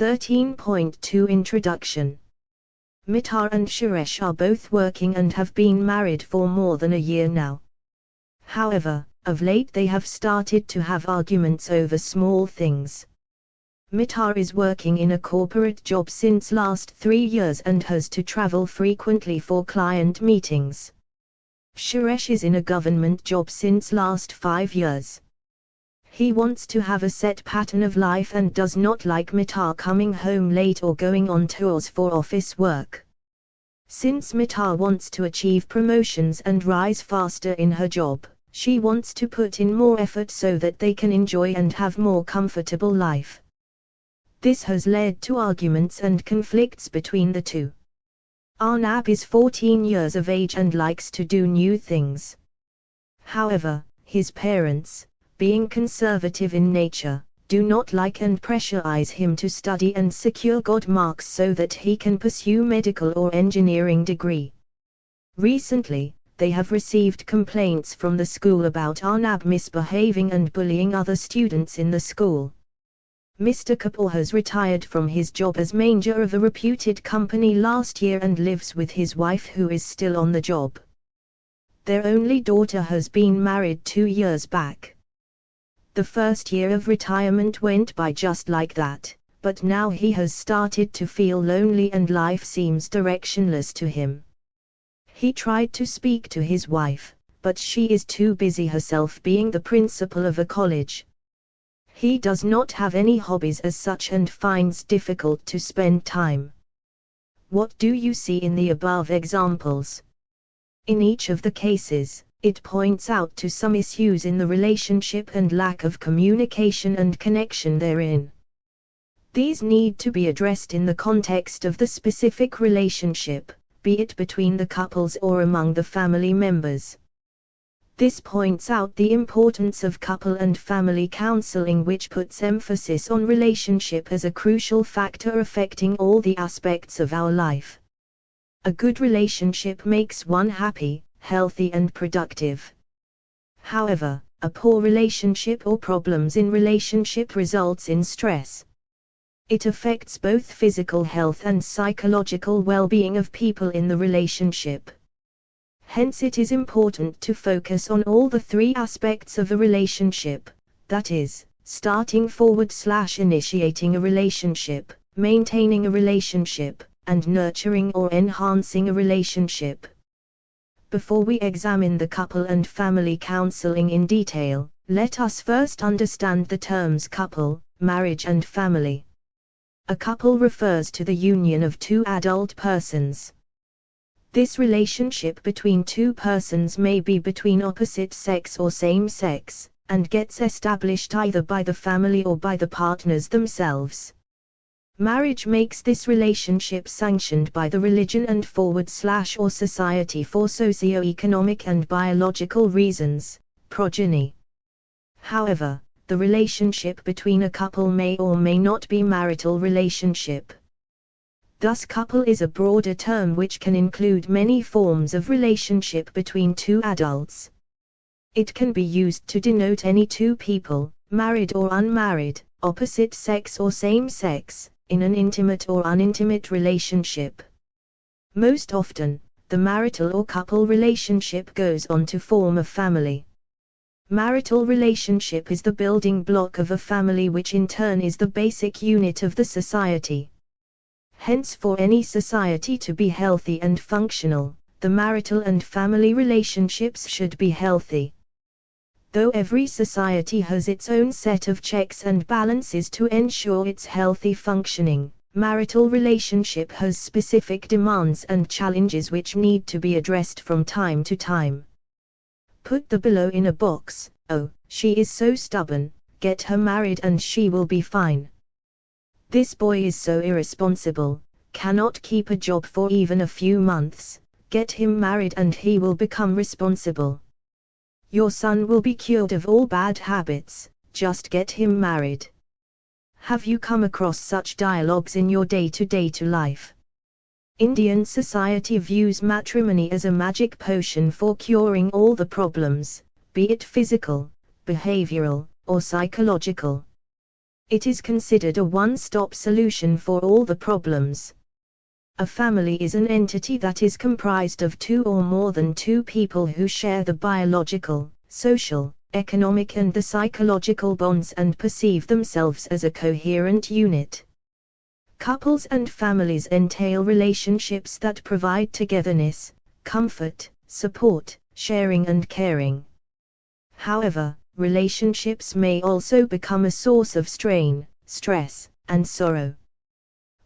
13.2 Introduction. Mitar and Suresh are both working and have been married for more than a year now. However, of late they have started to have arguments over small things. Mitar is working in a corporate job since last 3 years and has to travel frequently for client meetings. Suresh is in a government job since last 5 years. He wants to have a set pattern of life and does not like Mitar coming home late or going on tours for office work. Since Mitar wants to achieve promotions and rise faster in her job, she wants to put in more effort so that they can enjoy and have more comfortable life. This has led to arguments and conflicts between the two. Arnab is 14 years of age and likes to do new things. However, his parents, being conservative in nature, do not like and pressurize him to study and secure good marks so that he can pursue medical or engineering degree. Recently, they have received complaints from the school about Arnab misbehaving and bullying other students in the school. Mr. Kapoor has retired from his job as manager of a reputed company last year and lives with his wife who is still on the job. Their only daughter has been married 2 years back. The first year of retirement went by just like that, but now he has started to feel lonely and life seems directionless to him. He tried to speak to his wife, but she is too busy herself being the principal of a college. He does not have any hobbies as such and finds difficult to spend time. What do you see in the above examples? In each of the cases, it points out to some issues in the relationship and lack of communication and connection therein. These need to be addressed in the context of the specific relationship, be it between the couples or among the family members. This points out the importance of couple and family counseling, which puts emphasis on relationship as a crucial factor affecting all the aspects of our life. A good relationship makes one happy, healthy and productive. However, a poor relationship or problems in relationship results in stress. It affects both physical health and psychological well-being of people in the relationship. Hence it is important to focus on all the 3 aspects of a relationship, that is, starting/initiating a relationship, maintaining a relationship, and nurturing or enhancing a relationship. Before we examine the couple and family counseling in detail, let us first understand the terms couple, marriage and family. A couple refers to the union of 2 adult persons. This relationship between 2 persons may be between opposite sex or same sex, and gets established either by the family or by the partners themselves. Marriage makes this relationship sanctioned by the religion and / or society for socio-economic and biological reasons, progeny. However, the relationship between a couple may or may not be marital relationship. Thus couple is a broader term which can include many forms of relationship between 2 adults. It can be used to denote any 2 people, married or unmarried, opposite sex or same sex, in an intimate or unintimate relationship. Most often, the marital or couple relationship goes on to form a family. Marital relationship is the building block of a family, which in turn is the basic unit of the society. Hence, for any society to be healthy and functional, the marital and family relationships should be healthy. Though every society has its own set of checks and balances to ensure its healthy functioning, marital relationship has specific demands and challenges which need to be addressed from time to time. Put the below in a box: oh, she is so stubborn, get her married and she will be fine. This boy is so irresponsible, cannot keep a job for even a few months, get him married and he will become responsible. Your son will be cured of all bad habits, just get him married. Have you come across such dialogues in your day-to-day life? Indian society views matrimony as a magic potion for curing all the problems, be it physical, behavioral, or psychological. It is considered a one-stop solution for all the problems. A family is an entity that is comprised of two or more than two people who share the biological, social, economic and the psychological bonds and perceive themselves as a coherent unit. Couples and families entail relationships that provide togetherness, comfort, support, sharing and caring. However, relationships may also become a source of strain, stress, and sorrow.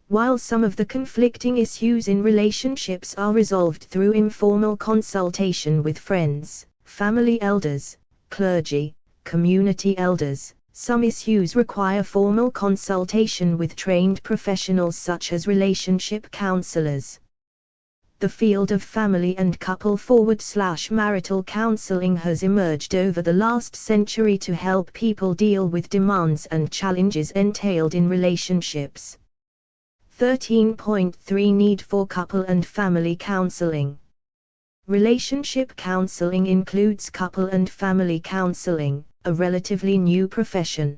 While some of the conflicting issues in relationships are resolved through informal consultation with friends, family elders, clergy, community elders, some issues require formal consultation with trained professionals such as relationship counselors. The field of family and couple/marital counseling has emerged over the last century to help people deal with demands and challenges entailed in relationships. 13.3 Need for couple and family counseling. Relationship counseling includes couple and family counseling, a relatively new profession.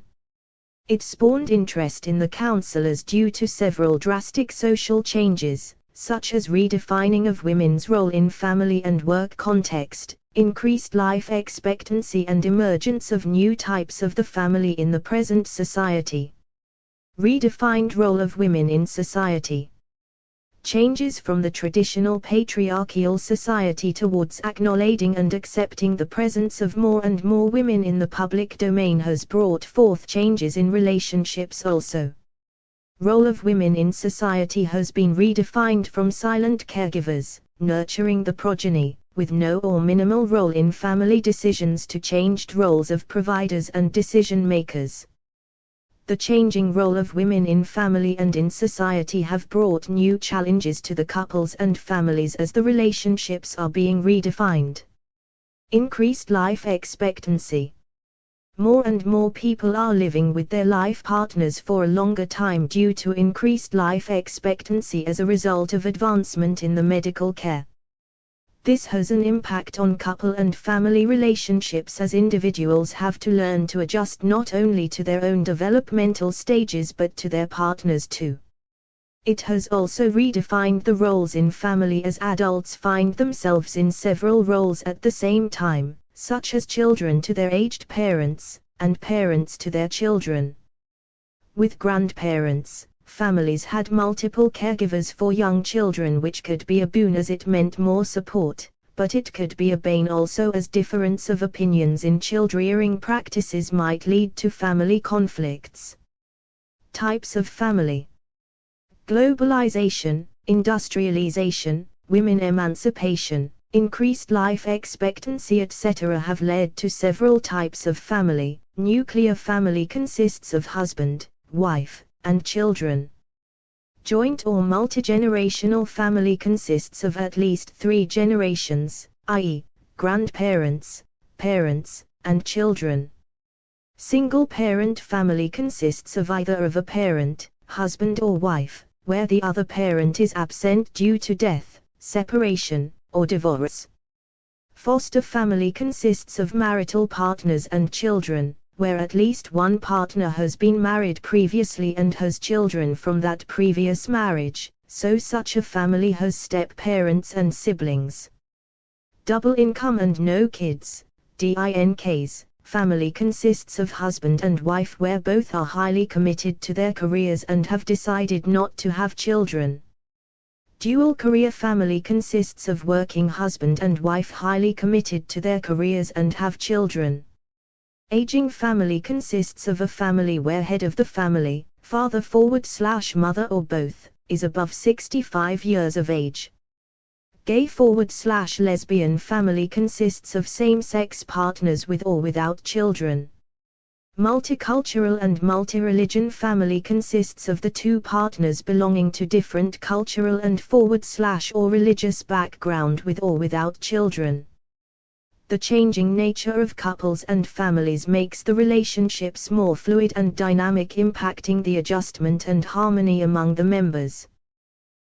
It spawned interest in the counselors due to several drastic social changes, such as redefining of women's role in family and work context, increased life expectancy and emergence of new types of the family in the present society. Redefined role of women in society. Changes from the traditional patriarchal society towards acknowledging and accepting the presence of more and more women in the public domain has brought forth changes in relationships also. Role of women in society has been redefined from silent caregivers, nurturing the progeny, with no or minimal role in family decisions to changed roles of providers and decision makers. The changing role of women in family and in society have brought new challenges to the couples and families as the relationships are being redefined. Increased life expectancy. More and more people are living with their life partners for a longer time due to increased life expectancy as a result of advancement in the medical care. This has an impact on couple and family relationships as individuals have to learn to adjust not only to their own developmental stages but to their partners too. It has also redefined the roles in family as adults find themselves in several roles at the same time, such as children to their aged parents, and parents to their children. With grandparents, families had multiple caregivers for young children, which could be a boon as it meant more support, but it could be a bane also as difference of opinions in child-rearing practices might lead to family conflicts. Types of family. Globalization, industrialization, women emancipation, increased life expectancy etc. have led to several types of family. Nuclear family consists of husband, wife, and children. Joint or multigenerational family consists of at least 3 generations, i.e., grandparents, parents, and children. Single-parent family consists of either of a parent, husband or wife, where the other parent is absent due to death, separation, or divorce. Foster family consists of marital partners and children, where at least one partner has been married previously and has children from that previous marriage, so such a family has step-parents and siblings. Double income and no kids, DINKs, family consists of husband and wife where both are highly committed to their careers and have decided not to have children. Dual career family consists of working husband and wife highly committed to their careers and have children. Aging family consists of a family where head of the family, father/mother or both, is above 65 years of age. Gay/lesbian family consists of same-sex partners with or without children. Multicultural and multi-religion family consists of the two partners belonging to different cultural and /or religious background with or without children. The changing nature of couples and families makes the relationships more fluid and dynamic, impacting the adjustment and harmony among the members.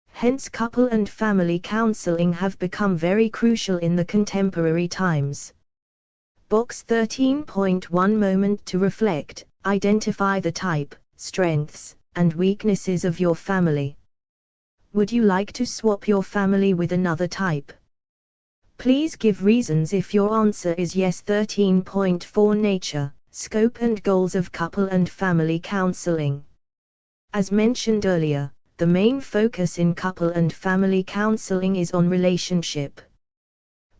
Hence, couple and family counseling have become very crucial in the contemporary times. Box 13.1 Moment to reflect, identify the type, strengths, and weaknesses of your family. Would you like to swap your family with another type? Please give reasons if your answer is yes. 13.4 Nature, scope and goals of couple and family counseling. As mentioned earlier, the main focus in couple and family counseling is on relationship.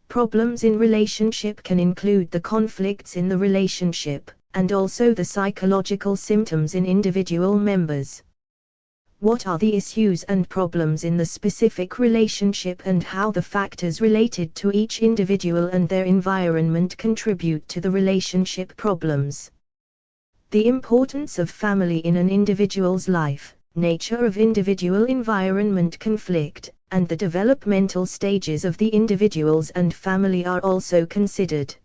Problems in relationship can include the conflicts in the relationship, and also the psychological symptoms in individual members. What are the issues and problems in the specific relationship and how the factors related to each individual and their environment contribute to the relationship problems? The importance of family in an individual's life, nature of individual environment conflict, and the developmental stages of the individuals and family are also considered.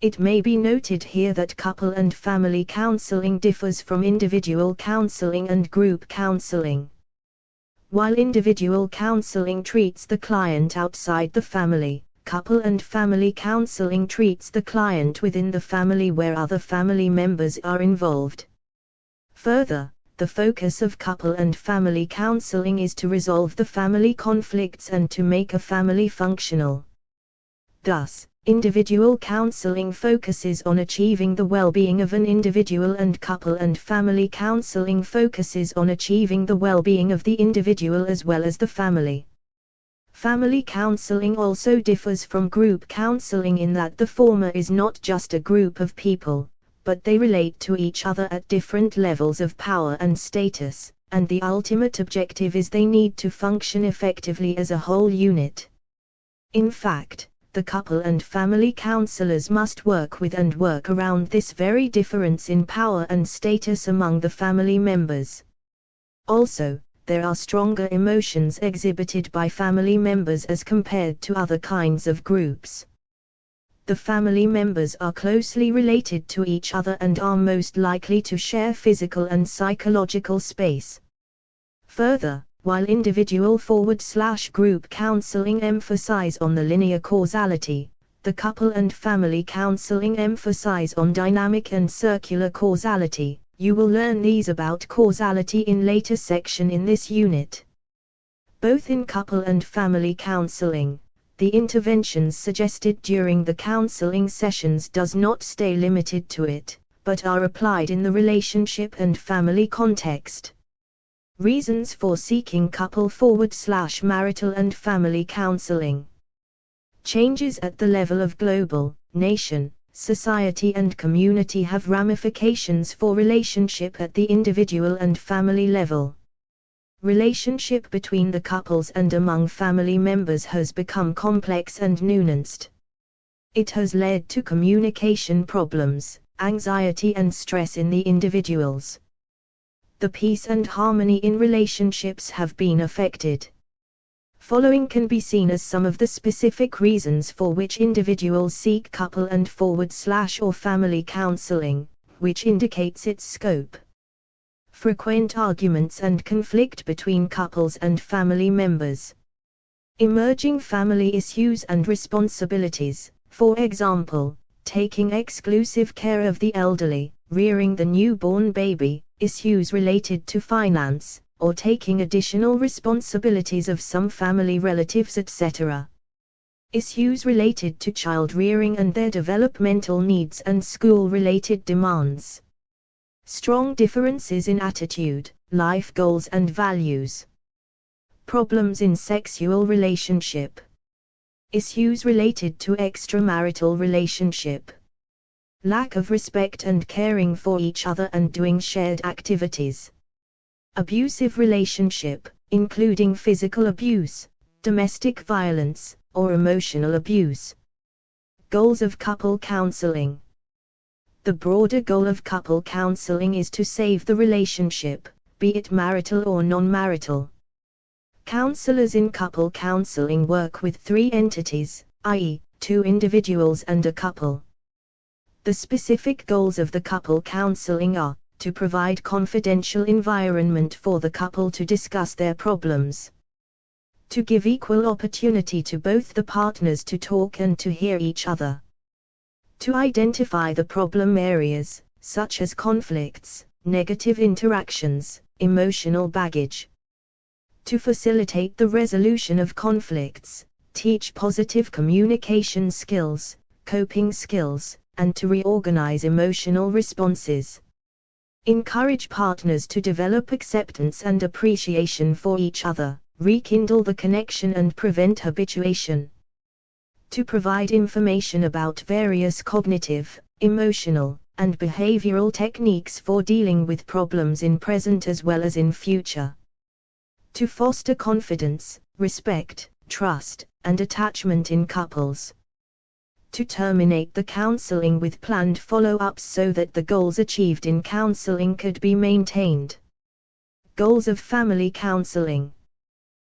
It may be noted here that couple and family counseling differs from individual counseling and group counseling. While individual counseling treats the client outside the family, couple and family counseling treats the client within the family where other family members are involved. Further, the focus of couple and family counseling is to resolve the family conflicts and to make a family functional. Thus, individual counseling focuses on achieving the well-being of an individual and couple and family counseling focuses on achieving the well-being of the individual as well as the family. Family counseling also differs from group counseling in that the former is not just a group of people, but they relate to each other at different levels of power and status, and the ultimate objective is they need to function effectively as a whole unit. In fact, the couple and family counselors must work with and work around this very difference in power and status among the family members. Also, there are stronger emotions exhibited by family members as compared to other kinds of groups. The family members are closely related to each other and are most likely to share physical and psychological space. Further, while individual/group counseling emphasize on the linear causality, the couple and family counseling emphasize on dynamic and circular causality. You will learn these about causality in later section in this unit. Both in couple and family counseling, the interventions suggested during the counseling sessions does not stay limited to it, but are applied in the relationship and family context. Reasons for seeking couple/marital and family counseling. Changes at the level of global, nation, society and community have ramifications for relationship at the individual and family level. Relationship between the couples and among family members has become complex and nuanced. It has led to communication problems, anxiety and stress in the individuals. The peace and harmony in relationships have been affected. Following can be seen as some of the specific reasons for which individuals seek couple and or family counseling, which indicates its scope. Frequent arguments and conflict between couples and family members. Emerging family issues and responsibilities, for example, taking exclusive care of the elderly, rearing the newborn baby, issues related to finance, or taking additional responsibilities of some family relatives etc. Issues related to child rearing and their developmental needs and school-related demands. Strong differences in attitude, life goals and values. Problems in sexual relationship. Issues related to extramarital relationship. Lack of respect and caring for each other and doing shared activities. Abusive relationship, including physical abuse, domestic violence, or emotional abuse. Goals of couple counseling. The broader goal of couple counseling is to save the relationship, be it marital or non-marital. Counselors in couple counseling work with three entities, i.e., two individuals and a couple. The specific goals of the couple counseling are to provide confidential environment for the couple to discuss their problems, to give equal opportunity to both the partners to talk and to hear each other, to identify the problem areas, such as conflicts, negative interactions, emotional baggage. To facilitate the resolution of conflicts, teach positive communication skills, coping skills, and to reorganize emotional responses. Encourage partners to develop acceptance and appreciation for each other, rekindle the connection and prevent habituation. To provide information about various cognitive, emotional, and behavioral techniques for dealing with problems in present as well as in future. To foster confidence, respect, trust, and attachment in couples. To terminate the counseling with planned follow-ups so that the goals achieved in counseling could be maintained. Goals of family counseling.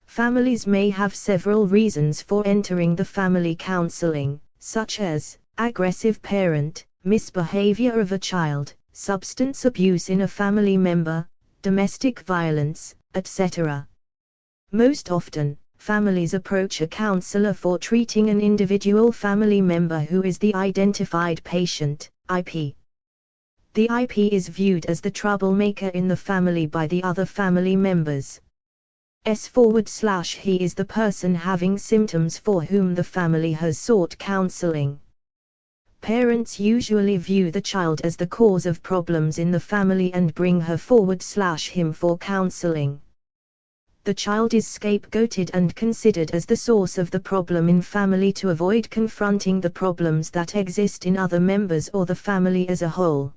Families may have several reasons for entering the family counseling, such as aggressive parent, misbehavior of a child, substance abuse in a family member, domestic violence, etc. Most often, families approach a counselor for treating an individual family member who is the identified patient, IP. The IP is viewed as the troublemaker in the family by the other family members. He is the person having symptoms for whom the family has sought counseling. Parents usually view the child as the cause of problems in the family and bring her/him for counseling. The child is scapegoated and considered as the source of the problem in family to avoid confronting the problems that exist in other members or the family as a whole.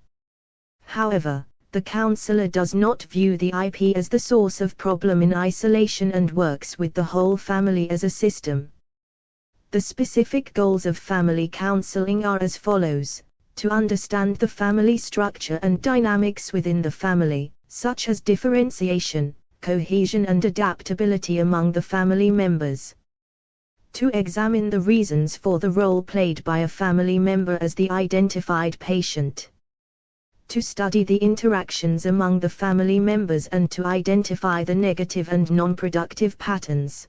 However, the counselor does not view the IP as the source of problem in isolation and works with the whole family as a system. The specific goals of family counseling are as follows: to understand the family structure and dynamics within the family, such as differentiation, cohesion and adaptability among the family members. To examine the reasons for the role played by a family member as the identified patient. To study the interactions among the family members and to identify the negative and non-productive patterns.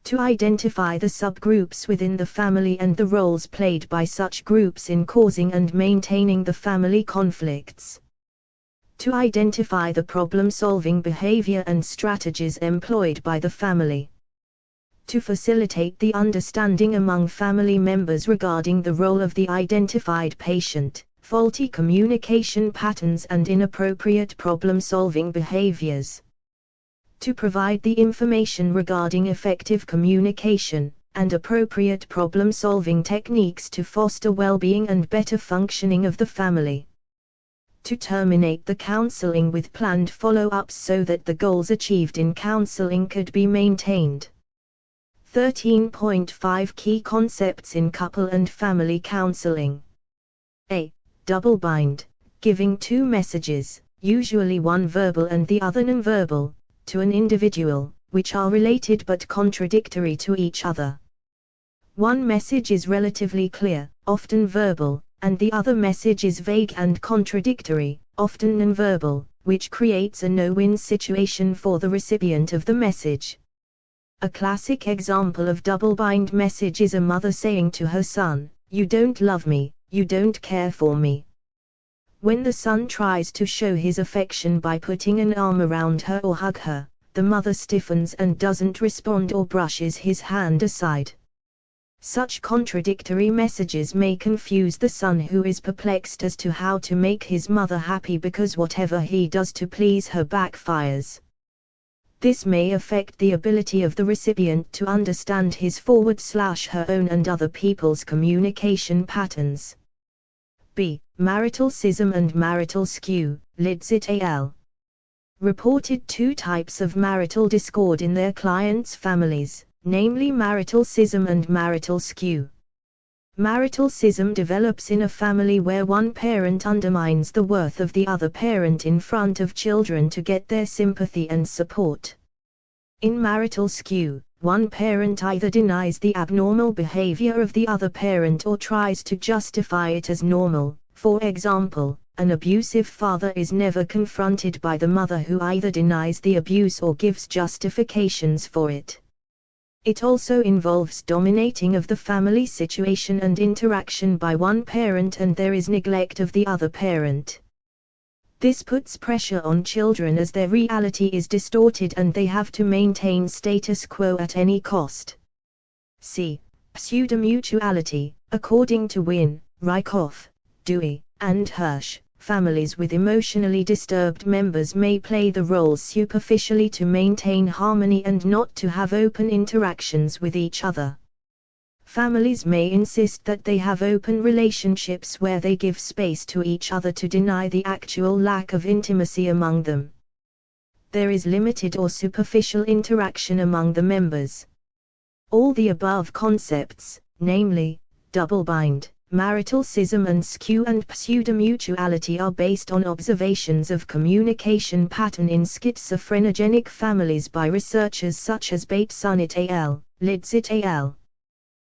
To identify the subgroups within the family and the roles played by such groups in causing and maintaining the family conflicts. To identify the problem-solving behavior and strategies employed by the family. To facilitate the understanding among family members regarding the role of the identified patient, faulty communication patterns and inappropriate problem-solving behaviors. To provide the information regarding effective communication and appropriate problem-solving techniques to foster well-being and better functioning of the family. To terminate the counseling with planned follow-ups so that the goals achieved in counseling could be maintained. 13.5 Key concepts in couple and family counseling. A. Double bind, giving two messages, usually one verbal and the other nonverbal, to an individual, which are related but contradictory to each other. One message is relatively clear, often verbal, and the other message is vague and contradictory, often nonverbal, which creates a no-win situation for the recipient of the message. A classic example of double-bind message is a mother saying to her son, "You don't love me, you don't care for me." When the son tries to show his affection by putting an arm around her or hug her, the mother stiffens and doesn't respond or brushes his hand aside. Such contradictory messages may confuse the son, who is perplexed as to how to make his mother happy because whatever he does to please her backfires. This may affect the ability of the recipient to understand his/her own and other people's communication patterns. B. Marital schism and marital skew, Lidzit al. Reported two types of marital discord in their clients' families, namely marital schism and marital skew. Marital schism develops in a family where one parent undermines the worth of the other parent in front of children to get their sympathy and support. In marital skew, one parent either denies the abnormal behavior of the other parent or tries to justify it as normal. For example, an abusive father is never confronted by the mother, who either denies the abuse or gives justifications for it. It also involves dominating of the family situation and interaction by one parent, and there is neglect of the other parent. This puts pressure on children as their reality is distorted and they have to maintain status quo at any cost. C. Pseudomutuality. According to Wynne, Rykoff, Dewey, and Hirsch, families with emotionally disturbed members may play the roles superficially to maintain harmony and not to have open interactions with each other. Families may insist that they have open relationships where they give space to each other to deny the actual lack of intimacy among them. There is limited or superficial interaction among the members. All the above concepts, namely, double-bind, marital schism and skew and pseudomutuality, are based on observations of communication pattern in schizoprenogenic families by researchers such as Bateson et al., Lids et al.,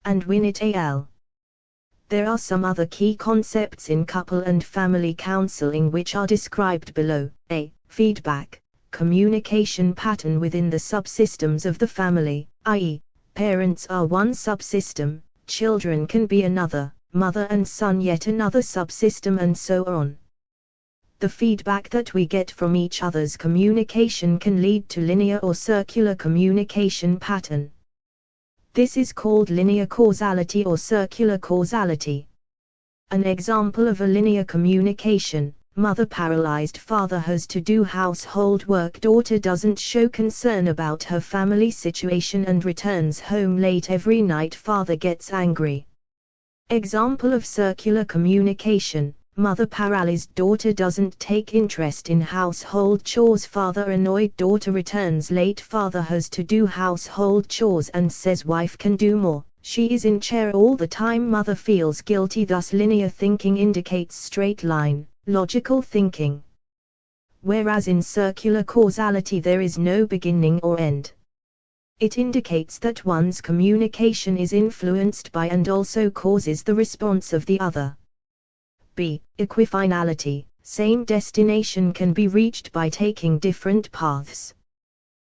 and Wynne et al. There are some other key concepts in couple and family counseling which are described below. A. Feedback, communication pattern within the subsystems of the family, i.e., parents are one subsystem, children can be another, mother and son yet another subsystem, and so on. The feedback that we get from each other's communication can lead to linear or circular communication pattern. This is called linear causality or circular causality. An example of a linear communication: mother paralyzed, father has to do household work, daughter doesn't show concern about her family situation and returns home late every night, father gets angry. Example of circular communication: mother paralyzed, daughter doesn't take interest in household chores, father annoyed, daughter returns late, father has to do household chores and says wife can do more, she is in chair all the time, mother feels guilty. Thus linear thinking indicates straight line, logical thinking. Whereas in circular causality there is no beginning or end. It indicates that one's communication is influenced by and also causes the response of the other. B. Equifinality. Same destination can be reached by taking different paths.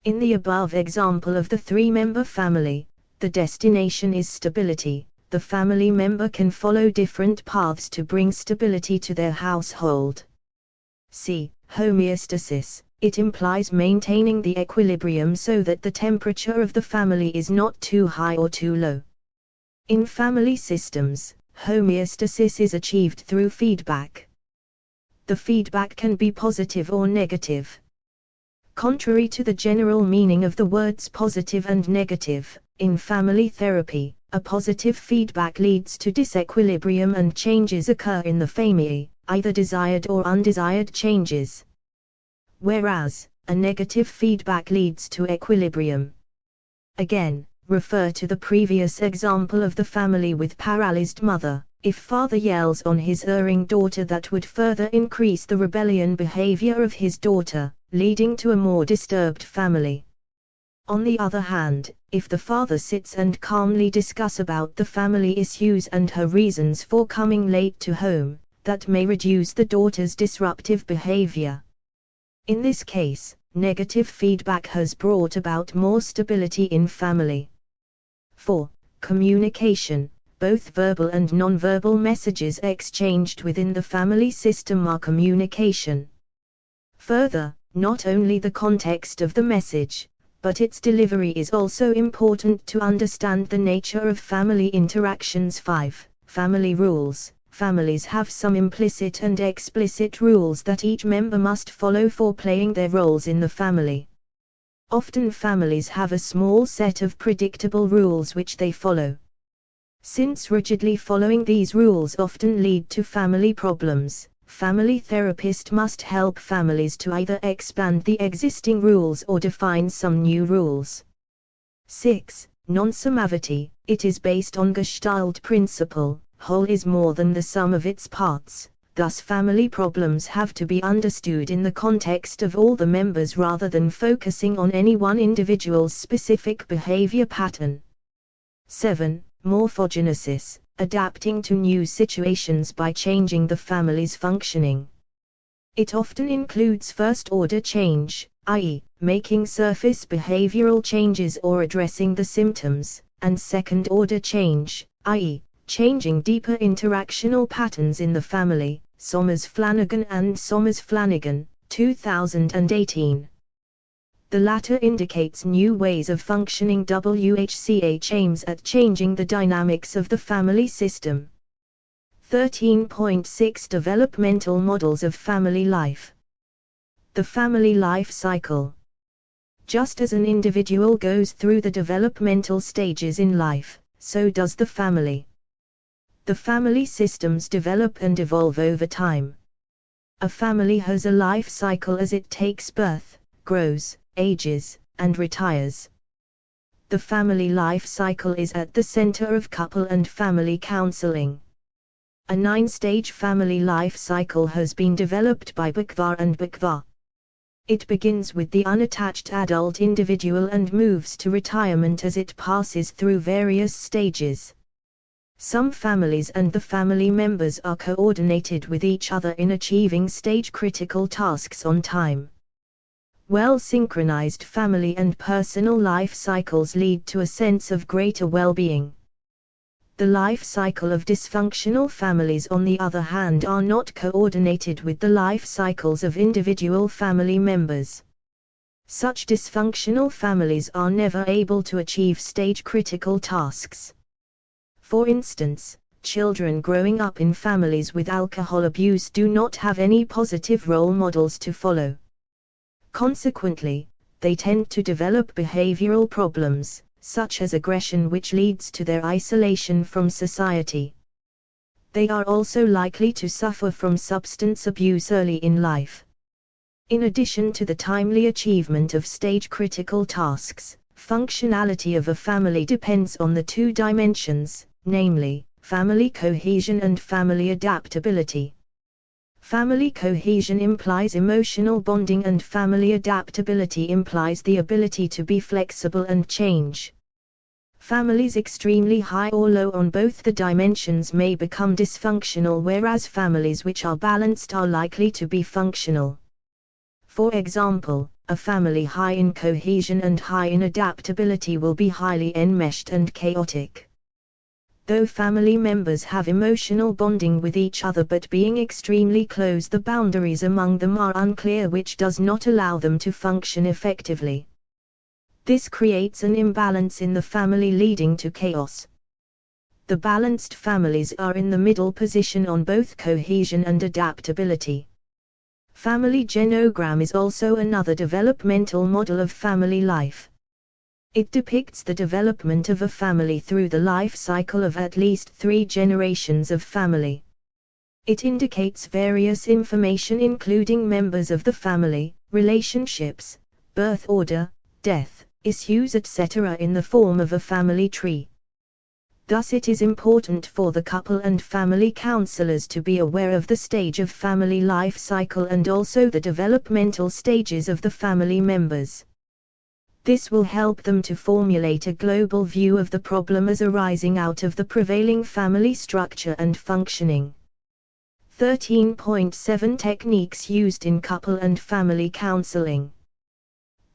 In the above example of the three-member family, the destination is stability. The family member can follow different paths to bring stability to their household. C. Homeostasis. It implies maintaining the equilibrium so that the temperature of the family is not too high or too low. In family systems, homeostasis is achieved through feedback. The feedback can be positive or negative. Contrary to the general meaning of the words positive and negative, in family therapy, a positive feedback leads to disequilibrium and changes occur in the family, either desired or undesired changes. Whereas, a negative feedback leads to equilibrium. Again, refer to the previous example of the family with paralyzed mother. If father yells on his erring daughter, that would further increase the rebellion behavior of his daughter, leading to a more disturbed family. On the other hand, if the father sits and calmly discuss about the family issues and her reasons for coming late to home, that may reduce the daughter's disruptive behavior. In this case, negative feedback has brought about more stability in family. 4. Communication. Both verbal and non-verbal messages exchanged within the family system are communication. Further, not only the context of the message, but its delivery is also important to understand the nature of family interactions. 5. Family rules. Families have some implicit and explicit rules that each member must follow for playing their roles in the family. Often families have a small set of predictable rules which they follow. Since rigidly following these rules often lead to family problems, family therapist must help families to either expand the existing rules or define some new rules. 6. Non-summavity. It is based on Gestalt principle, whole is more than the sum of its parts, thus family problems have to be understood in the context of all the members rather than focusing on any one individual's specific behavior pattern. 7. Morphogenesis. Adapting to new situations by changing the family's functioning. It often includes first-order change, i.e., making surface behavioral changes or addressing the symptoms, and second-order change, i.e., changing deeper interactional patterns in the family, Somers-Flanagan and Somers-Flanagan, 2018. The latter indicates new ways of functioning. WHCH aims at changing the dynamics of the family system. 13.6 Developmental models of family life. The family life cycle. Just as an individual goes through the developmental stages in life, so does the family. The family systems develop and evolve over time. A family has a life cycle as it takes birth, grows, ages, and retires. The family life cycle is at the center of couple and family counseling. A 9-stage family life cycle has been developed by BAPCH and BAPCH. It begins with the unattached adult individual and moves to retirement as it passes through various stages. Some families and the family members are coordinated with each other in achieving stage-critical tasks on time. Well-synchronized family and personal life cycles lead to a sense of greater well-being. The life cycle of dysfunctional families, on the other hand, are not coordinated with the life cycles of individual family members. Such dysfunctional families are never able to achieve stage-critical tasks. For instance, children growing up in families with alcohol abuse do not have any positive role models to follow. Consequently, they tend to develop behavioral problems, such as aggression, which leads to their isolation from society. They are also likely to suffer from substance abuse early in life. In addition to the timely achievement of stage-critical tasks, functionality of a family depends on the two dimensions, namely, family cohesion and family adaptability. Family cohesion implies emotional bonding, and family adaptability implies the ability to be flexible and change. Families extremely high or low on both the dimensions may become dysfunctional, whereas families which are balanced are likely to be functional. For example, a family high in cohesion and high in adaptability will be highly enmeshed and chaotic. Though family members have emotional bonding with each other, but being extremely close, the boundaries among them are unclear, which does not allow them to function effectively. This creates an imbalance in the family, leading to chaos. The balanced families are in the middle position on both cohesion and adaptability. Family genogram is also another developmental model of family life. It depicts the development of a family through the life cycle of at least 3 generations of family. It indicates various information including members of the family, relationships, birth order, death, issues, etc. in the form of a family tree. Thus it is important for the couple and family counselors to be aware of the stage of family life cycle and also the developmental stages of the family members. This will help them to formulate a global view of the problem as arising out of the prevailing family structure and functioning. 13.7 Techniques used in couple and family counseling.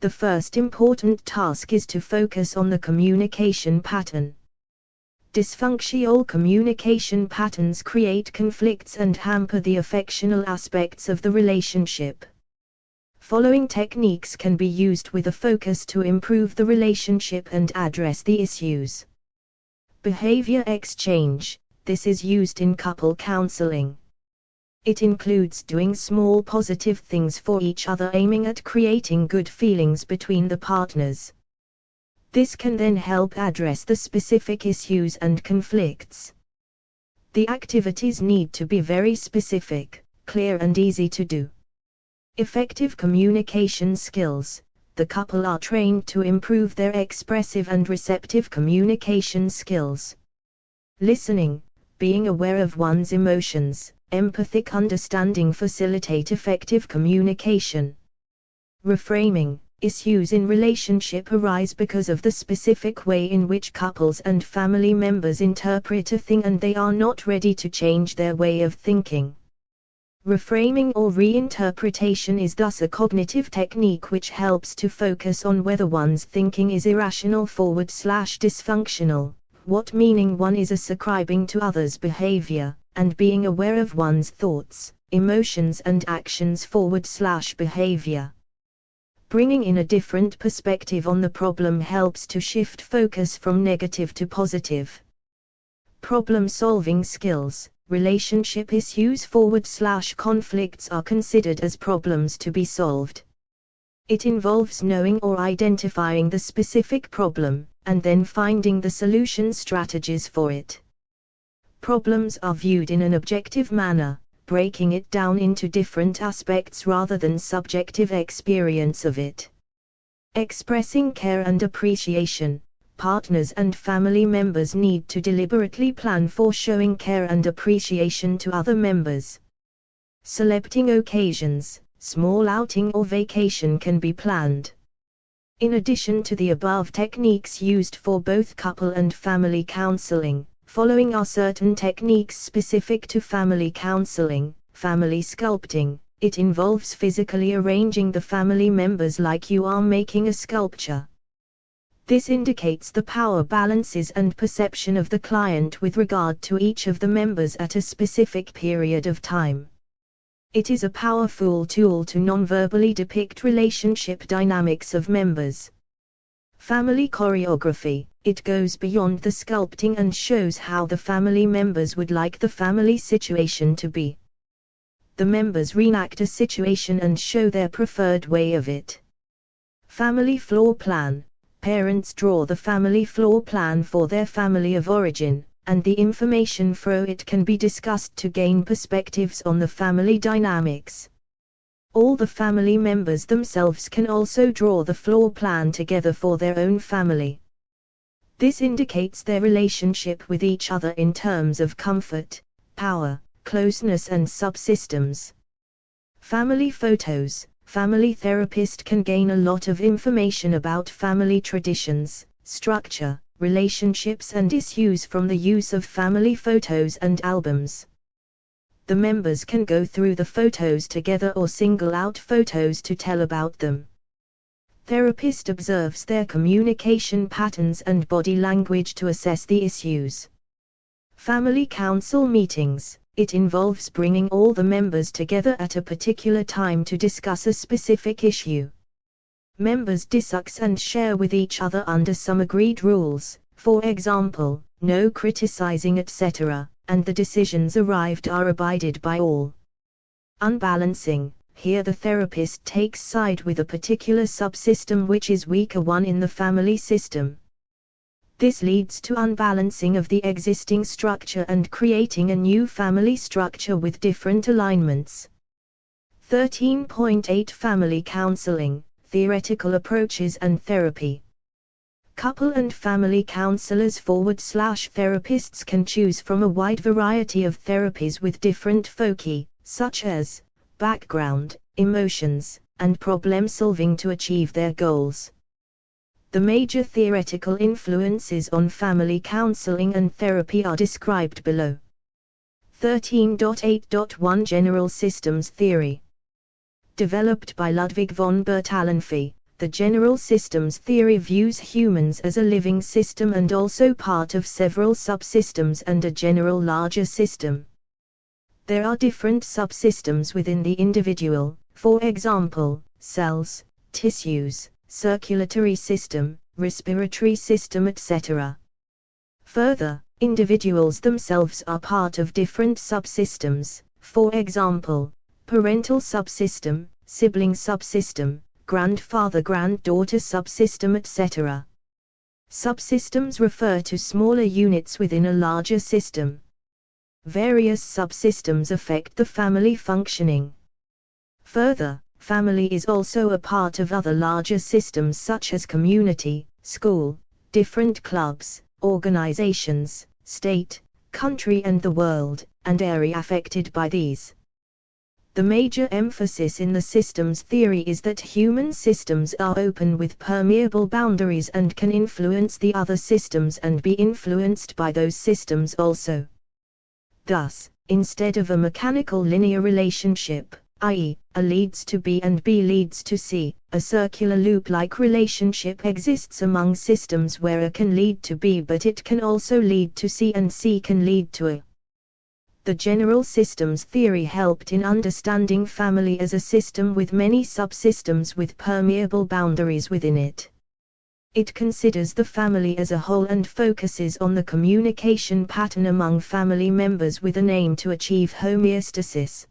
The first important task is to focus on the communication pattern. Dysfunctional communication patterns create conflicts and hamper the affectional aspects of the relationship. Following techniques can be used with a focus to improve the relationship and address the issues. Behavior exchange. This is used in couple counseling. It includes doing small positive things for each other, aiming at creating good feelings between the partners. This can then help address the specific issues and conflicts. The activities need to be very specific, clear and easy to do. Effective communication skills. The couple are trained to improve their expressive and receptive communication skills. Listening, being aware of one's emotions, empathic understanding facilitate effective communication. Reframing. Issues in relationship arise because of the specific way in which couples and family members interpret a thing, and they are not ready to change their way of thinking. Reframing or reinterpretation is thus a cognitive technique which helps to focus on whether one's thinking is irrational / dysfunctional, what meaning one is ascribing to others' behavior, and being aware of one's thoughts, emotions and actions /behavior. Bringing in a different perspective on the problem helps to shift focus from negative to positive. Problem-solving skills. Relationship issues / conflicts are considered as problems to be solved. It involves knowing or identifying the specific problem, and then finding the solution strategies for it. Problems are viewed in an objective manner, breaking it down into different aspects rather than subjective experience of it. Expressing care and appreciation. Partners and family members need to deliberately plan for showing care and appreciation to other members. Selecting occasions. Small outing or vacation can be planned. In addition to the above techniques used for both couple and family counseling, following are certain techniques specific to family counseling. Family sculpting. It involves physically arranging the family members like you are making a sculpture. This indicates the power balances and perception of the client with regard to each of the members at a specific period of time. It is a powerful tool to non-verbally depict relationship dynamics of members. Family choreography. It goes beyond the sculpting and shows how the family members would like the family situation to be. The members reenact a situation and show their preferred way of it. Family floor plan. Parents draw the family floor plan for their family of origin, and the information from it can be discussed to gain perspectives on the family dynamics. All the family members themselves can also draw the floor plan together for their own family. This indicates their relationship with each other in terms of comfort, power, closeness and subsystems. Family photos. Family therapist can gain a lot of information about family traditions, structure, relationships and issues from the use of family photos and albums. The members can go through the photos together or single out photos to tell about them. Therapist observes their communication patterns and body language to assess the issues. Family council meetings. It involves bringing all the members together at a particular time to discuss a specific issue. Members discuss and share with each other under some agreed rules, for example, no criticizing etc., and the decisions arrived are abided by all. Unbalancing. Here the therapist takes side with a particular subsystem which is weaker one in the family system. This leads to unbalancing of the existing structure and creating a new family structure with different alignments. 13.8 Family counseling, theoretical approaches and therapy. Couple and family counselors / therapists can choose from a wide variety of therapies with different foci, such as background, emotions, and problem solving to achieve their goals. The major theoretical influences on family counseling and therapy are described below. 13.8.1 General Systems Theory. Developed by Ludwig von Bertalanffy, the general systems theory views humans as a living system and also part of several subsystems and a general larger system. There are different subsystems within the individual, for example, cells, tissues, circulatory system, respiratory system etc. Further, individuals themselves are part of different subsystems, for example, parental subsystem, sibling subsystem, grandfather-granddaughter subsystem etc. Subsystems refer to smaller units within a larger system. Various subsystems affect the family functioning. Further, family is also a part of other larger systems such as community, school, different clubs, organizations, state, country and the world, and area affected by these. The major emphasis in the systems theory is that human systems are open with permeable boundaries and can influence the other systems and be influenced by those systems also. Thus, instead of a mechanical linear relationship, i.e., A leads to B and B leads to C, a circular loop-like relationship exists among systems where A can lead to B but it can also lead to C and C can lead to A. The general systems theory helped in understanding family as a system with many subsystems with permeable boundaries within it. It considers the family as a whole and focuses on the communication pattern among family members with an aim to achieve homeostasis.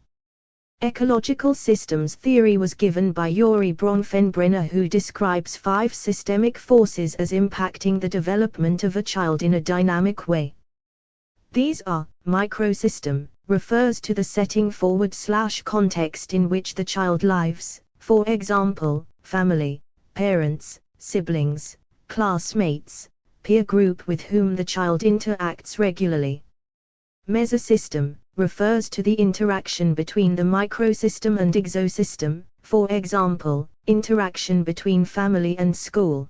Ecological systems theory was given by Yuri Bronfenbrenner, who describes 5 systemic forces as impacting the development of a child in a dynamic way. These are: microsystem, refers to the setting forward/context in which the child lives, for example, family, parents, siblings, classmates, peer group with whom the child interacts regularly. Mesosystem, refers to the interaction between the microsystem and exosystem, for example, interaction between family and school.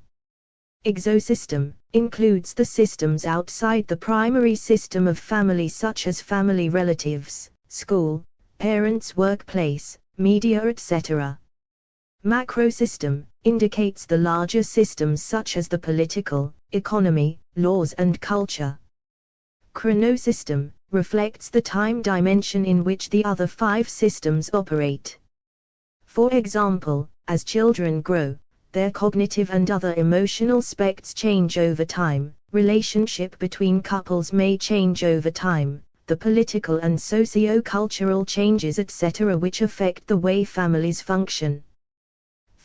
Exosystem includes the systems outside the primary system of family, such as family relatives, school, parents' workplace, media, etc. Macrosystem indicates the larger systems such as the political, economy, laws and culture. Chronosystem reflects the time dimension in which the other 5 systems operate. For example, as children grow, their cognitive and other emotional aspects change over time, relationship between couples may change over time, the political and socio-cultural changes etc. which affect the way families function.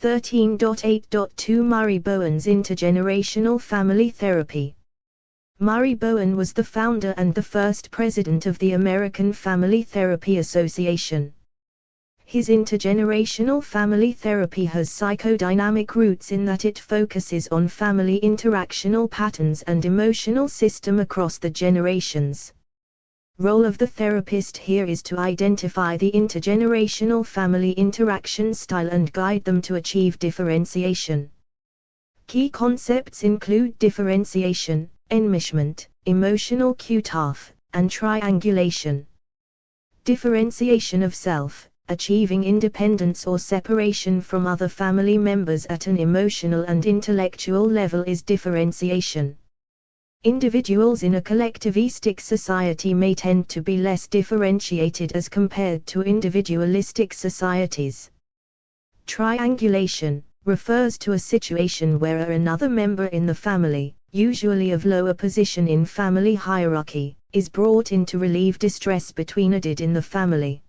13.8.2 Murray Bowen's Intergenerational Family Therapy. Murray Bowen was the founder and the first president of the American Family Therapy Association. His intergenerational family therapy has psychodynamic roots in that it focuses on family interactional patterns and emotional system across the generations. Role of the therapist here is to identify the intergenerational family interaction style and guide them to achieve differentiation. Key concepts include differentiation, enmeshment, emotional cutoff, and triangulation. Differentiation of self, achieving independence or separation from other family members at an emotional and intellectual level is differentiation. Individuals in a collectivistic society may tend to be less differentiated as compared to individualistic societies. Triangulation refers to a situation where another member in the family, usually of lower position in family hierarchy, is brought in to relieve distress between a did in the family.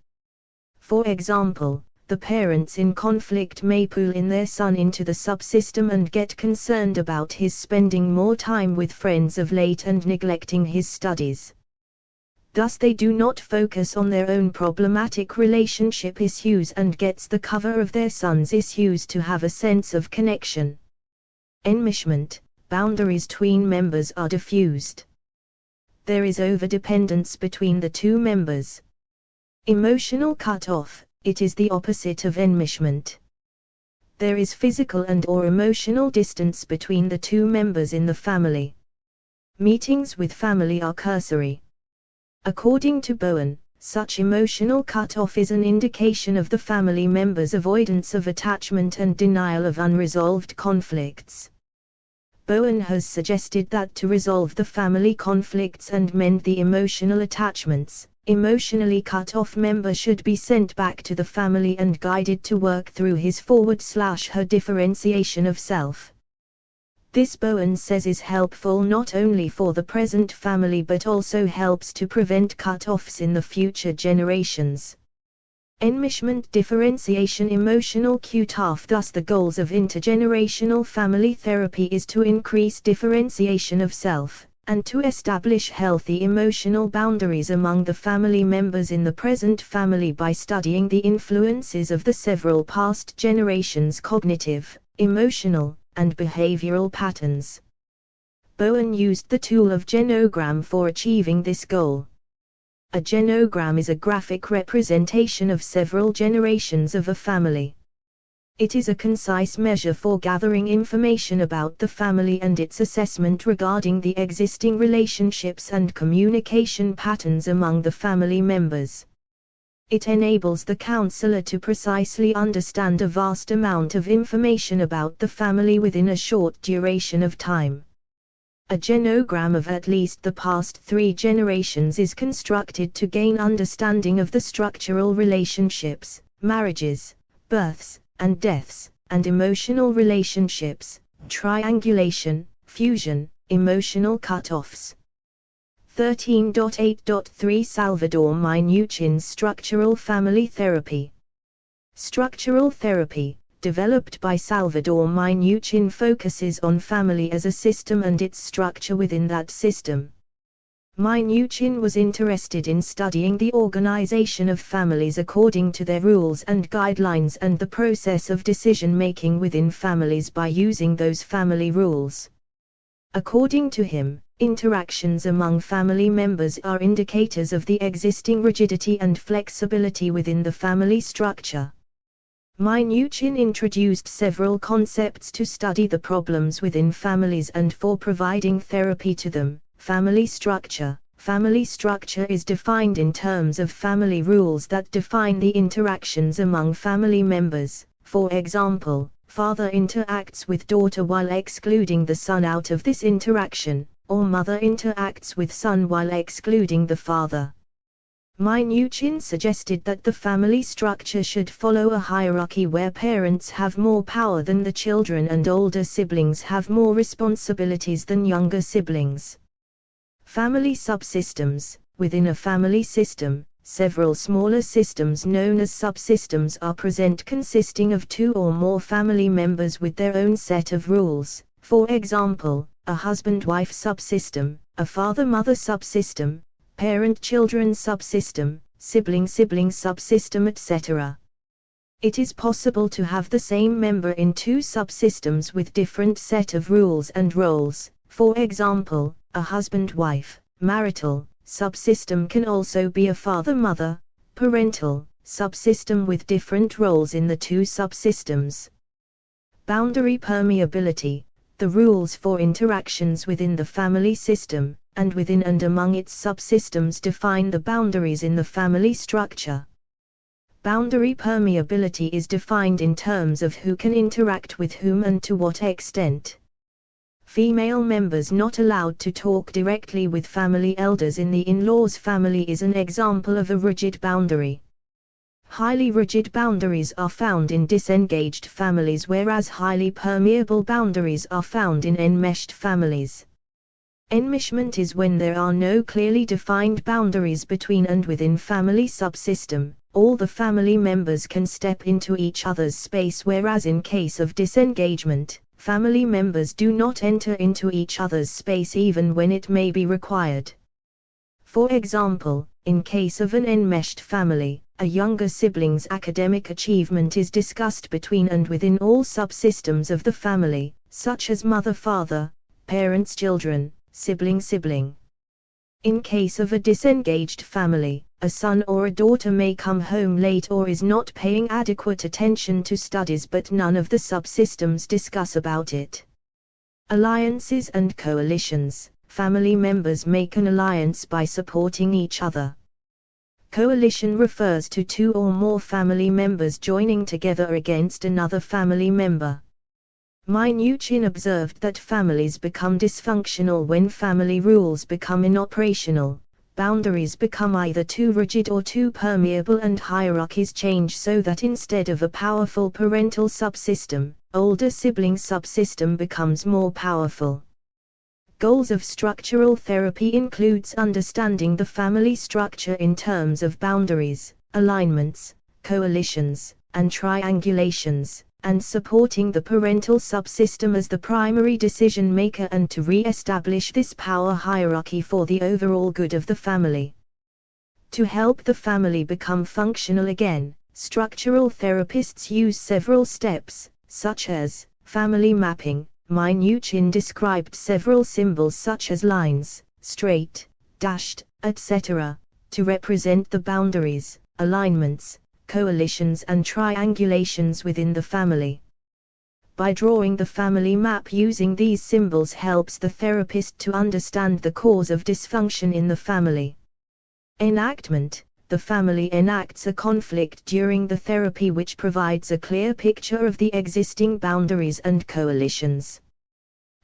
For example, the parents in conflict may pull in their son into the subsystem and get concerned about his spending more time with friends of late and neglecting his studies. Thus they do not focus on their own problematic relationship issues and gets the cover of their son's issues to have a sense of connection. Enmeshment, boundaries between members are diffused. There is overdependence between the 2 members. Emotional cutoff, it is the opposite of enmeshment. There is physical and/or emotional distance between the 2 members in the family. Meetings with family are cursory. According to Bowen, such emotional cutoff is an indication of the family members' avoidance of attachment and denial of unresolved conflicts. Bowen has suggested that to resolve the family conflicts and mend the emotional attachments, emotionally cut off member should be sent back to the family and guided to work through his /her differentiation of self. This, Bowen says, is helpful not only for the present family but also helps to prevent cut-offs in the future generations. Enmeshment, differentiation, emotional cutoff. Thus the goals of intergenerational family therapy is to increase differentiation of self, and to establish healthy emotional boundaries among the family members in the present family by studying the influences of the several past generations' cognitive, emotional, and behavioral patterns. Bowen used the tool of genogram for achieving this goal. A genogram is a graphic representation of several generations of a family. It is a concise measure for gathering information about the family and its assessment regarding the existing relationships and communication patterns among the family members. It enables the counselor to precisely understand a vast amount of information about the family within a short duration of time. A genogram of at least the past 3 generations is constructed to gain understanding of the structural relationships, marriages, births, and deaths, and emotional relationships, triangulation, fusion, emotional cutoffs. 13.8.3 Salvador Minuchin's Structural Family Therapy. Structural therapy, developed by Salvador Minuchin, focuses on family as a system and its structure within that system. Minuchin was interested in studying the organization of families according to their rules and guidelines and the process of decision-making within families by using those family rules. According to him, interactions among family members are indicators of the existing rigidity and flexibility within the family structure. Minuchin introduced several concepts to study the problems within families and for providing therapy to them. Family structure. Family structure is defined in terms of family rules that define the interactions among family members. For example, father interacts with daughter while excluding the son out of this interaction, or mother interacts with son while excluding the father. Minuchin suggested that the family structure should follow a hierarchy where parents have more power than the children and older siblings have more responsibilities than younger siblings. Family subsystems. Within a family system, several smaller systems known as subsystems are present, consisting of 2 or more family members with their own set of rules. For example, a husband-wife subsystem, a father-mother subsystem, parent-children subsystem, sibling-sibling subsystem, etc. It is possible to have the same member in 2 subsystems with different set of rules and roles. For example, a husband-wife, marital, subsystem can also be a father-mother, parental, subsystem with different roles in the 2 subsystems. Boundary permeability. The rules for interactions within the family system, and within and among its subsystems, define the boundaries in the family structure. Boundary permeability is defined in terms of who can interact with whom and to what extent. Female members not allowed to talk directly with family elders in the in-laws family is an example of a rigid boundary. Highly rigid boundaries are found in disengaged families, whereas highly permeable boundaries are found in enmeshed families. Enmeshment is when there are no clearly defined boundaries between and within family subsystem. All the family members can step into each other's space, whereas in case of disengagement, family members do not enter into each other's space even when it may be required. For example, in case of an enmeshed family, a younger sibling's academic achievement is discussed between and within all subsystems of the family, such as mother-father, parents-children, sibling-sibling. In case of a disengaged family, a son or a daughter may come home late or is not paying adequate attention to studies, but none of the subsystems discuss about it. Alliances and coalitions. Family members make an alliance by supporting each other. Coalition refers to 2 or more family members joining together against another family member. Minuchin observed that families become dysfunctional when family rules become inoperational, boundaries become either too rigid or too permeable, and hierarchies change so that instead of a powerful parental subsystem, older sibling subsystem becomes more powerful. Goals of structural therapy includes understanding the family structure in terms of boundaries, alignments, coalitions, and triangulations, and supporting the parental subsystem as the primary decision maker, and to re-establish this power hierarchy for the overall good of the family. To help the family become functional again, structural therapists use several steps, such as family mapping. Minuchin described several symbols such as lines, straight, dashed, etc., to represent the boundaries, alignments, coalitions and triangulations within the family. By drawing the family map using these symbols helps the therapist to understand the cause of dysfunction in the family. Enactment. The family enacts a conflict during the therapy which provides a clear picture of the existing boundaries and coalitions.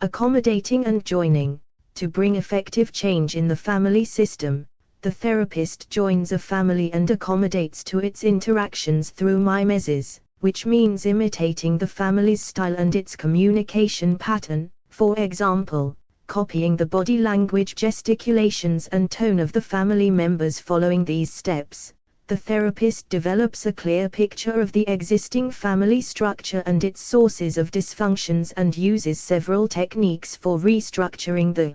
Accommodating and joining. To bring effective change in the family system, the therapist joins a family and accommodates to its interactions through mimesis, which means imitating the family's style and its communication pattern, for example, copying the body language, gesticulations and tone of the family members. Following these steps, the therapist develops a clear picture of the existing family structure and its sources of dysfunctions and uses several techniques for restructuring the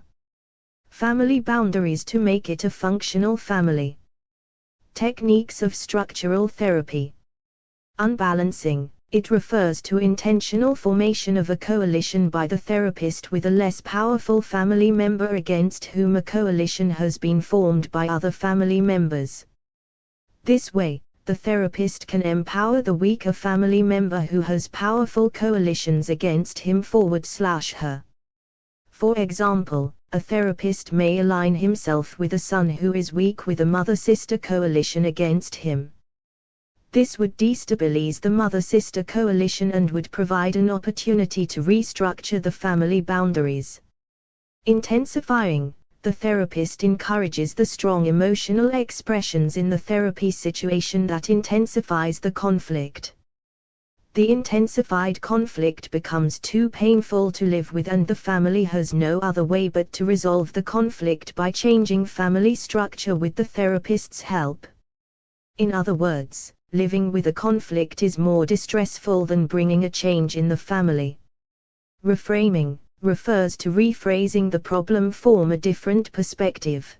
family boundaries to make it a functional family. Techniques of structural therapy. Unbalancing. It refers to intentional formation of a coalition by the therapist with a less powerful family member against whom a coalition has been formed by other family members. This way, the therapist can empower the weaker family member who has powerful coalitions against him/her. For example, a therapist may align himself with a son who is weak with a mother-sister coalition against him. This would destabilize the mother-sister coalition and would provide an opportunity to restructure the family boundaries. Intensifying. The therapist encourages the strong emotional expressions in the therapy situation that intensifies the conflict. The intensified conflict becomes too painful to live with and the family has no other way but to resolve the conflict by changing family structure with the therapist's help. In other words, living with a conflict is more distressful than bringing a change in the family. Reframing refers to rephrasing the problem from a different perspective.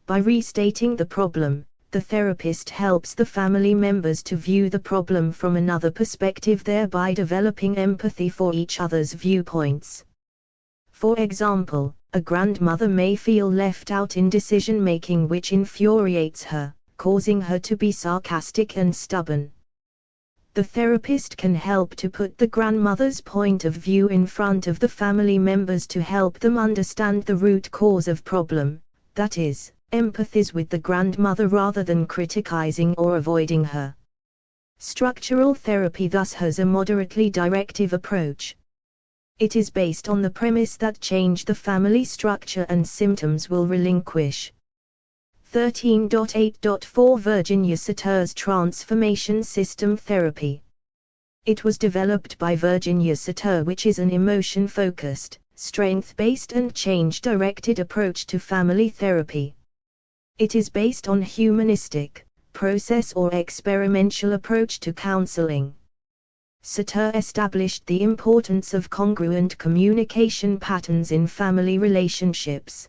By restating the problem, the therapist helps the family members to view the problem from another perspective, thereby developing empathy for each other's viewpoints. For example, a grandmother may feel left out in decision-making, which infuriates her, causing her to be sarcastic and stubborn. The therapist can help to put the grandmother's point of view in front of the family members to help them understand the root cause of problem, that is, empathize with the grandmother rather than criticizing or avoiding her. Structural therapy thus has a moderately directive approach. It is based on the premise that change the family structure and symptoms will relinquish. 13.8.4 Virginia Satir's Transformation System Therapy. It was developed by Virginia Satir, which is an emotion-focused, strength-based and change-directed approach to family therapy. It is based on humanistic, process or experiential approach to counseling. Satir established the importance of congruent communication patterns in family relationships.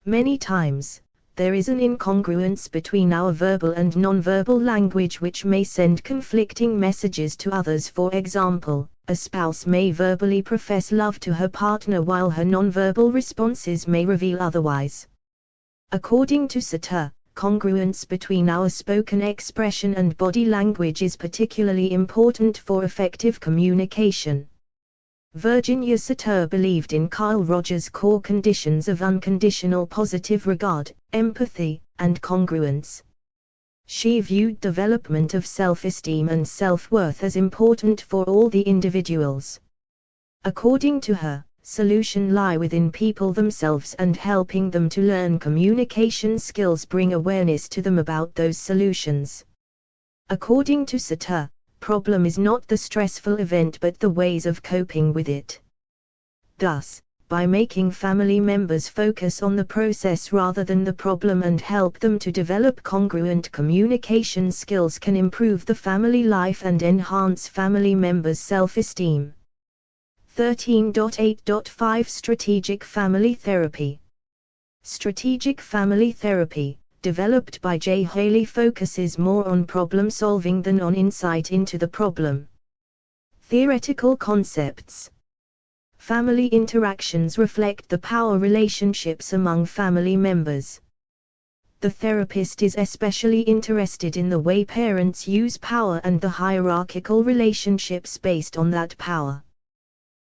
Many times, there is an incongruence between our verbal and nonverbal language which may send conflicting messages to others. For example, a spouse may verbally profess love to her partner while her nonverbal responses may reveal otherwise. According to Satir, congruence between our spoken expression and body language is particularly important for effective communication. Virginia Satir believed in Carl Rogers' core conditions of unconditional positive regard, empathy, and congruence. She viewed development of self-esteem and self-worth as important for all the individuals. According to her, solutions lie within people themselves, and helping them to learn communication skills bring awareness to them about those solutions. According to Satir, problem is not the stressful event but the ways of coping with it. Thus, by making family members focus on the process rather than the problem and help them to develop congruent communication skills can improve the family life and enhance family members' self-esteem. 13.8.5 Strategic Family Therapy. Strategic family therapy, developed by J. Haley, focuses more on problem solving than on insight into the problem. Theoretical concepts. Family interactions reflect the power relationships among family members. The therapist is especially interested in the way parents use power and the hierarchical relationships based on that power.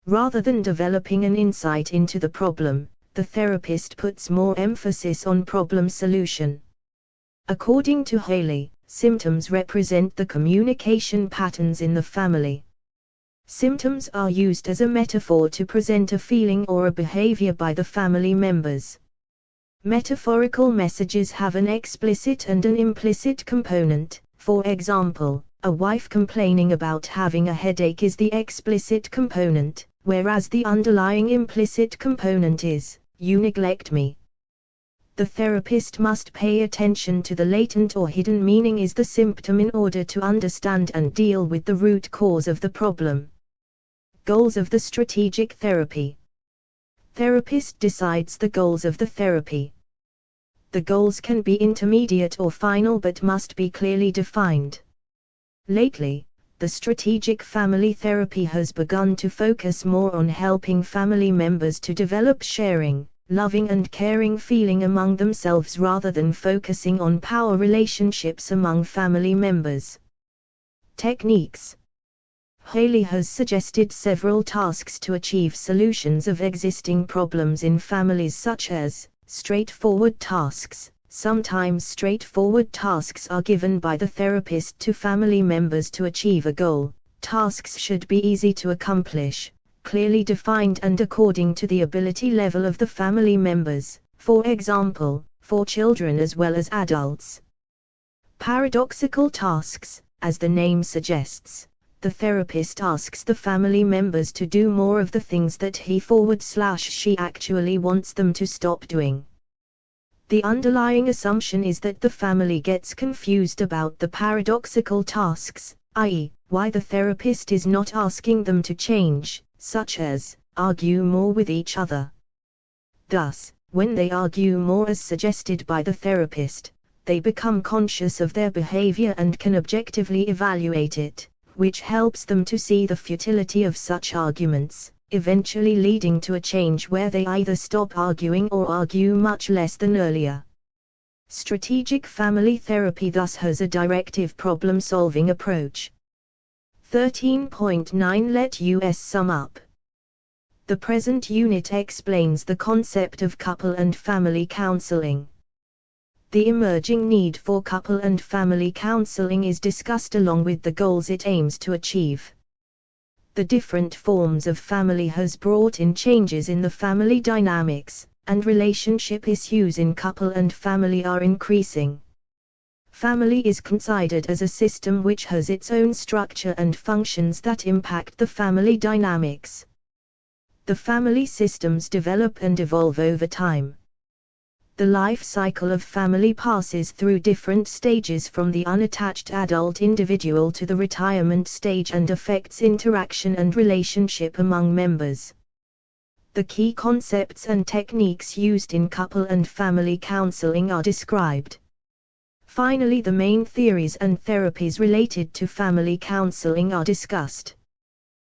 Rather than developing an insight into the problem, the therapist puts more emphasis on problem solution. According to Haley, symptoms represent the communication patterns in the family. Symptoms are used as a metaphor to present a feeling or a behavior by the family members. Metaphorical messages have an explicit and an implicit component. For example, a wife complaining about having a headache is the explicit component, whereas the underlying implicit component is, "You neglect me." The therapist must pay attention to the latent or hidden meaning is the symptom in order to understand and deal with the root cause of the problem. Goals of the strategic therapy. Therapist decides the goals of the therapy. The goals can be intermediate or final but must be clearly defined. Lately, the strategic family therapy has begun to focus more on helping family members to develop sharing, loving and caring feeling among themselves rather than focusing on power relationships among family members. Techniques. Haley has suggested several tasks to achieve solutions of existing problems in families such as straightforward tasks. Sometimes straightforward tasks are given by the therapist to family members to achieve a goal. Tasks should be easy to accomplish, clearly defined and according to the ability level of the family members, for example, for children as well as adults. Paradoxical tasks, as the name suggests, the therapist asks the family members to do more of the things that he/she actually wants them to stop doing. The underlying assumption is that the family gets confused about the paradoxical tasks, i.e., why the therapist is not asking them to change, such as, argue more with each other. Thus, when they argue more as suggested by the therapist, they become conscious of their behavior and can objectively evaluate it, which helps them to see the futility of such arguments, eventually leading to a change where they either stop arguing or argue much less than earlier. Strategic family therapy thus has a directive problem-solving approach. 13.9 Let us sum up. The present unit explains the concept of couple and family counseling. The emerging need for couple and family counseling is discussed along with the goals it aims to achieve. The different forms of family has brought in changes in the family dynamics, and relationship issues in couple and family are increasing. Family is considered as a system which has its own structure and functions that impact the family dynamics. The family systems develop and evolve over time. The life cycle of family passes through different stages from the unattached adult individual to the retirement stage and affects interaction and relationship among members. The key concepts and techniques used in couple and family counseling are described. Finally, the main theories and therapies related to family counseling are discussed.